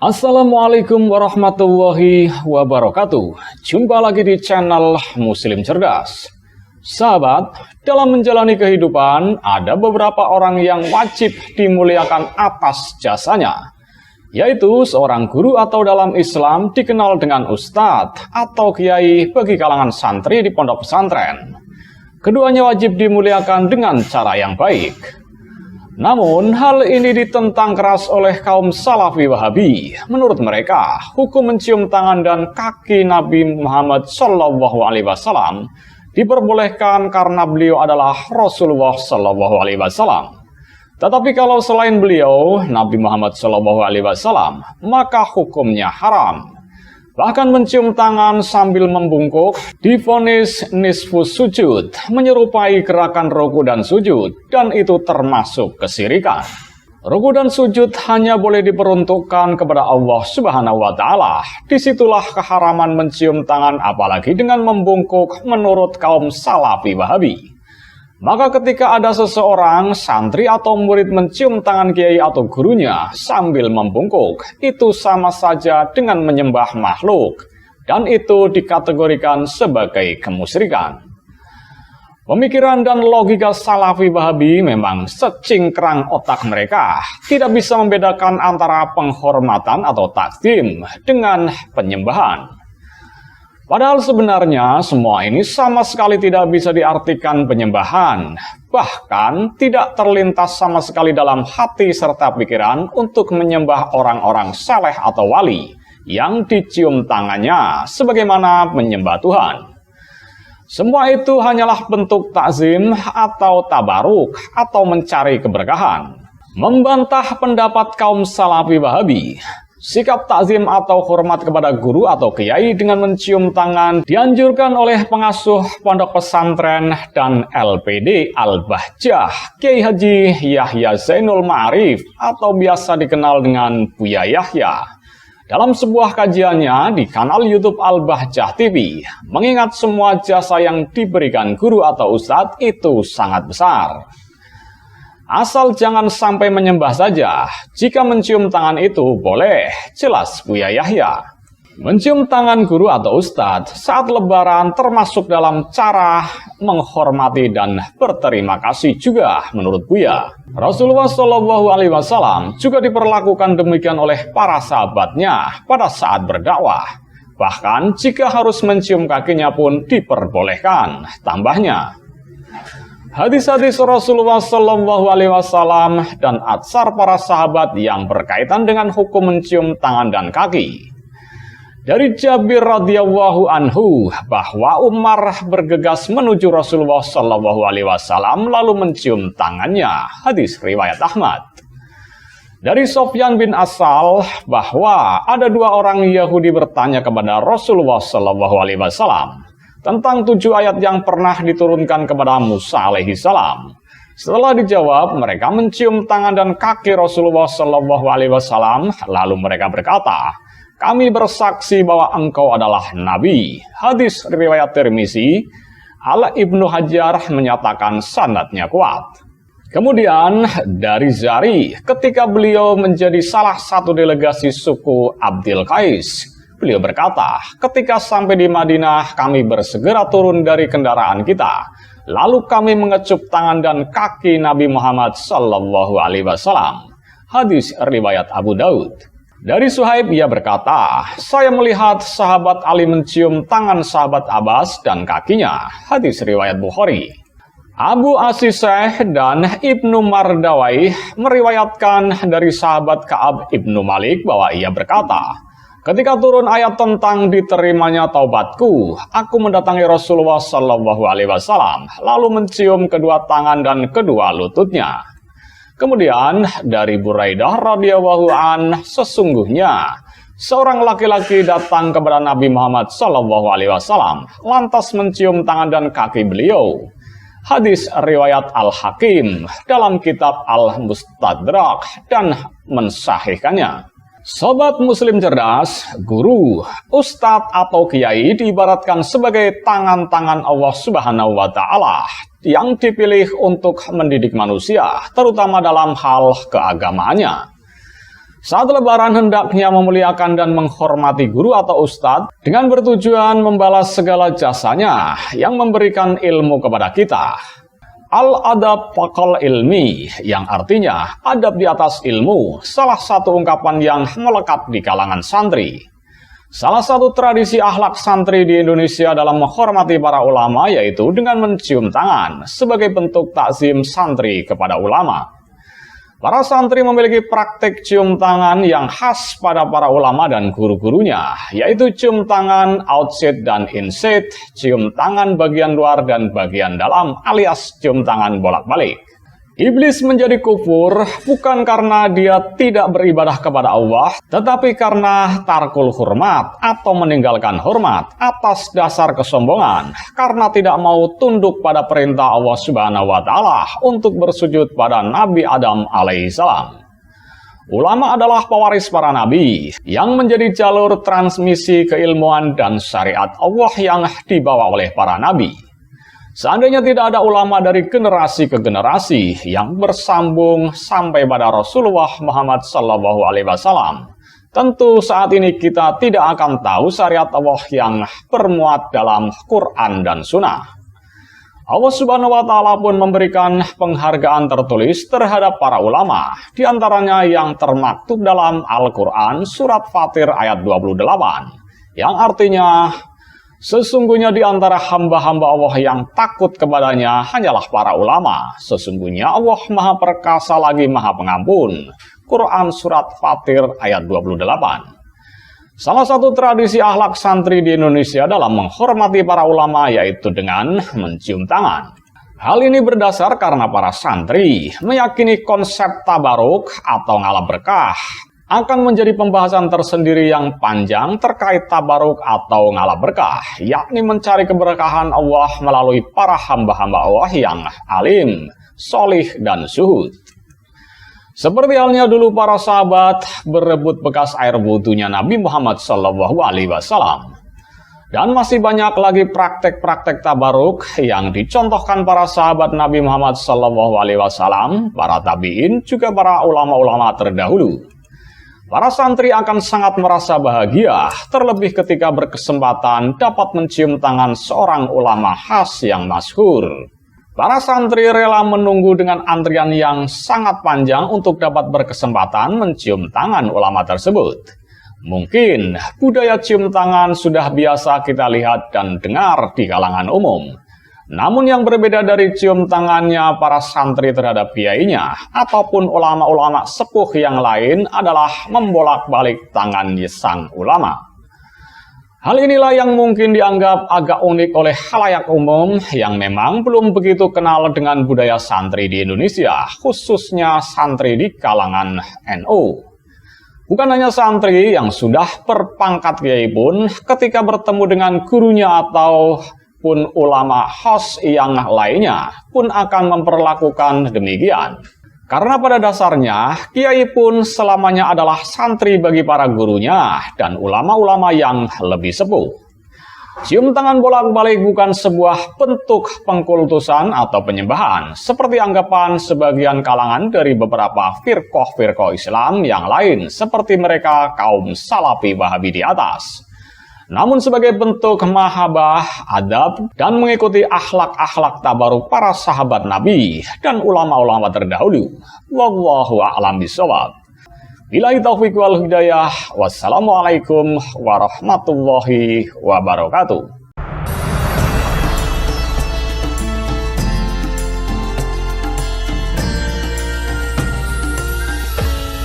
Assalamualaikum warahmatullahi wabarakatuh. Jumpa lagi di channel Muslim Cerdas. Sahabat, dalam menjalani kehidupan, ada beberapa orang yang wajib dimuliakan atas jasanya, yaitu seorang guru atau dalam Islam dikenal dengan ustadz atau kiai bagi kalangan santri di pondok pesantren. Keduanya wajib dimuliakan dengan cara yang baik. Namun, hal ini ditentang keras oleh kaum Salafi Wahabi. Menurut mereka, hukum mencium tangan dan kaki Nabi Muhammad SAW diperbolehkan karena beliau adalah Rasulullah SAW. Tetapi kalau selain beliau, Nabi Muhammad SAW, maka hukumnya haram. Bahkan mencium tangan sambil membungkuk divonis nisfus sujud, menyerupai gerakan ruku dan sujud, dan itu termasuk kesyirikan. Ruku dan sujud hanya boleh diperuntukkan kepada Allah Subhanahu wa Ta'ala. Disitulah keharaman mencium tangan, apalagi dengan membungkuk menurut kaum Salafi Wahabi. Maka ketika ada seseorang, santri atau murid mencium tangan kiai atau gurunya sambil membungkuk, itu sama saja dengan menyembah makhluk, dan itu dikategorikan sebagai kemusyrikan. Pemikiran dan logika Salafi Wahabi memang secingkrang otak mereka, tidak bisa membedakan antara penghormatan atau takdim dengan penyembahan. Padahal sebenarnya semua ini sama sekali tidak bisa diartikan penyembahan. Bahkan tidak terlintas sama sekali dalam hati serta pikiran untuk menyembah orang-orang saleh atau wali yang dicium tangannya sebagaimana menyembah Tuhan. Semua itu hanyalah bentuk takzim atau tabaruk atau mencari keberkahan. Membantah pendapat kaum Salafi Wahabi, sikap takzim atau hormat kepada guru atau kiai dengan mencium tangan dianjurkan oleh pengasuh pondok pesantren dan LPD Al-Bahjah, Kiai Haji Yahya Zainul Ma'arif atau biasa dikenal dengan Buya Yahya. Dalam sebuah kajiannya di kanal YouTube Al-Bahjah TV, mengingat semua jasa yang diberikan guru atau ustadz itu sangat besar. Asal jangan sampai menyembah saja. Jika mencium tangan itu boleh, jelas Buya Yahya. Mencium tangan guru atau ustadz saat lebaran termasuk dalam cara menghormati dan berterima kasih juga menurut Buya. Rasulullah SAW juga diperlakukan demikian oleh para sahabatnya pada saat berdakwah. Bahkan jika harus mencium kakinya pun diperbolehkan, tambahnya. Hadis-hadis Rasulullah SAW dan atsar para sahabat yang berkaitan dengan hukum mencium tangan dan kaki. Dari Jabir radhiyallahu anhu bahwa Umar bergegas menuju Rasulullah SAW lalu mencium tangannya. Hadis riwayat Ahmad. Dari Sofyan bin Asal bahwa ada dua orang Yahudi bertanya kepada Rasulullah SAW tentang 7 ayat yang pernah diturunkan kepada Musa alaihi salam. Setelah dijawab, mereka mencium tangan dan kaki Rasulullah SAW, lalu mereka berkata, "Kami bersaksi bahwa engkau adalah Nabi." Hadis riwayat Tirmizi. Al-Ibnu Hajar menyatakan sanadnya kuat. Kemudian dari Zari, ketika beliau menjadi salah satu delegasi suku Abdil Qais, beliau berkata, ketika sampai di Madinah, kami bersegera turun dari kendaraan kita. Lalu kami mengecup tangan dan kaki Nabi Muhammad SAW. Hadis riwayat Abu Daud. Dari Suhaib ia berkata, saya melihat sahabat Ali mencium tangan sahabat Abbas dan kakinya. Hadis riwayat Bukhari. Abu Asiseh dan Ibnu Mardawai meriwayatkan dari sahabat Ka'ab Ibnu Malik bahwa ia berkata, ketika turun ayat tentang diterimanya taubatku, aku mendatangi Rasulullah SAW, lalu mencium kedua tangan dan kedua lututnya. Kemudian dari Buraidah radhiyallahu an, sesungguhnya seorang laki-laki datang kepada Nabi Muhammad SAW, lantas mencium tangan dan kaki beliau. Hadis riwayat Al-Hakim dalam kitab Al-Mustadrak dan mensahihkannya. Sobat Muslim cerdas, guru, ustadz atau kiai diibaratkan sebagai tangan-tangan Allah Subhanahu wa Ta'ala yang dipilih untuk mendidik manusia, terutama dalam hal keagamaannya. Saat lebaran hendaknya memuliakan dan menghormati guru atau ustadz dengan bertujuan membalas segala jasanya yang memberikan ilmu kepada kita. Al-adab faqal ilmi, yang artinya adab di atas ilmu, salah satu ungkapan yang melekat di kalangan santri. Salah satu tradisi akhlak santri di Indonesia dalam menghormati para ulama yaitu dengan mencium tangan sebagai bentuk takzim santri kepada ulama. Para santri memiliki praktek cium tangan yang khas pada para ulama dan guru-gurunya, yaitu cium tangan outside dan inside, cium tangan bagian luar dan bagian dalam, alias cium tangan bolak-balik. Iblis menjadi kufur bukan karena dia tidak beribadah kepada Allah, tetapi karena tarkul hormat atau meninggalkan hormat atas dasar kesombongan, karena tidak mau tunduk pada perintah Allah Subhanahu wa Ta'ala untuk bersujud pada Nabi Adam alaihissalam. Ulama adalah pewaris para nabi yang menjadi jalur transmisi keilmuan dan syariat Allah yang dibawa oleh para nabi. Seandainya tidak ada ulama dari generasi ke generasi yang bersambung sampai pada Rasulullah Muhammad SAW, tentu saat ini kita tidak akan tahu syariat Allah yang bermuat dalam Quran dan Sunnah. Allah Subhanahu wa Ta'ala pun memberikan penghargaan tertulis terhadap para ulama, diantaranya yang termaktub dalam Al-Quran surat Fatir ayat 28, yang artinya, sesungguhnya di antara hamba-hamba Allah yang takut kepadanya hanyalah para ulama. Sesungguhnya Allah Maha Perkasa lagi Maha Pengampun. Quran Surat Fatir ayat 28. Salah satu tradisi akhlak santri di Indonesia dalam menghormati para ulama yaitu dengan mencium tangan. Hal ini berdasar karena para santri meyakini konsep tabaruk atau ngalap berkah akan menjadi pembahasan tersendiri yang panjang terkait tabaruk atau ngalap berkah, yakni mencari keberkahan Allah melalui para hamba-hamba Allah yang alim, solih, dan zuhud. Seperti halnya dulu para sahabat berebut bekas air wudhunya Nabi Muhammad SAW. Dan masih banyak lagi praktek-praktek tabaruk yang dicontohkan para sahabat Nabi Muhammad SAW, para tabi'in, juga para ulama-ulama terdahulu. Para santri akan sangat merasa bahagia, terlebih ketika berkesempatan dapat mencium tangan seorang ulama khas yang masyhur. Para santri rela menunggu dengan antrian yang sangat panjang untuk dapat berkesempatan mencium tangan ulama tersebut. Mungkin budaya cium tangan sudah biasa kita lihat dan dengar di kalangan umum. Namun yang berbeda dari cium tangannya para santri terhadap kiainya ataupun ulama-ulama sepuh yang lain adalah membolak-balik tangan sang ulama. Hal inilah yang mungkin dianggap agak unik oleh khalayak umum yang memang belum begitu kenal dengan budaya santri di Indonesia, khususnya santri di kalangan NU. Bukan hanya santri yang sudah berpangkat kiai pun ketika bertemu dengan gurunya atau pun ulama khas yang lainnya pun akan memperlakukan demikian. Karena pada dasarnya, kiai pun selamanya adalah santri bagi para gurunya dan ulama-ulama yang lebih sepuh. Cium tangan bolak-balik bukan sebuah bentuk pengkultusan atau penyembahan, seperti anggapan sebagian kalangan dari beberapa firqah-firqah Islam yang lain, seperti mereka kaum Salafi Wahabi di atas. Namun sebagai bentuk mahabbah, adab, dan mengikuti akhlak-akhlak tabaruk para sahabat Nabi dan ulama-ulama terdahulu. Wallahu a'lam bishawab. Billahi taufiq wal hidayah. Wassalamualaikum warahmatullahi wabarakatuh.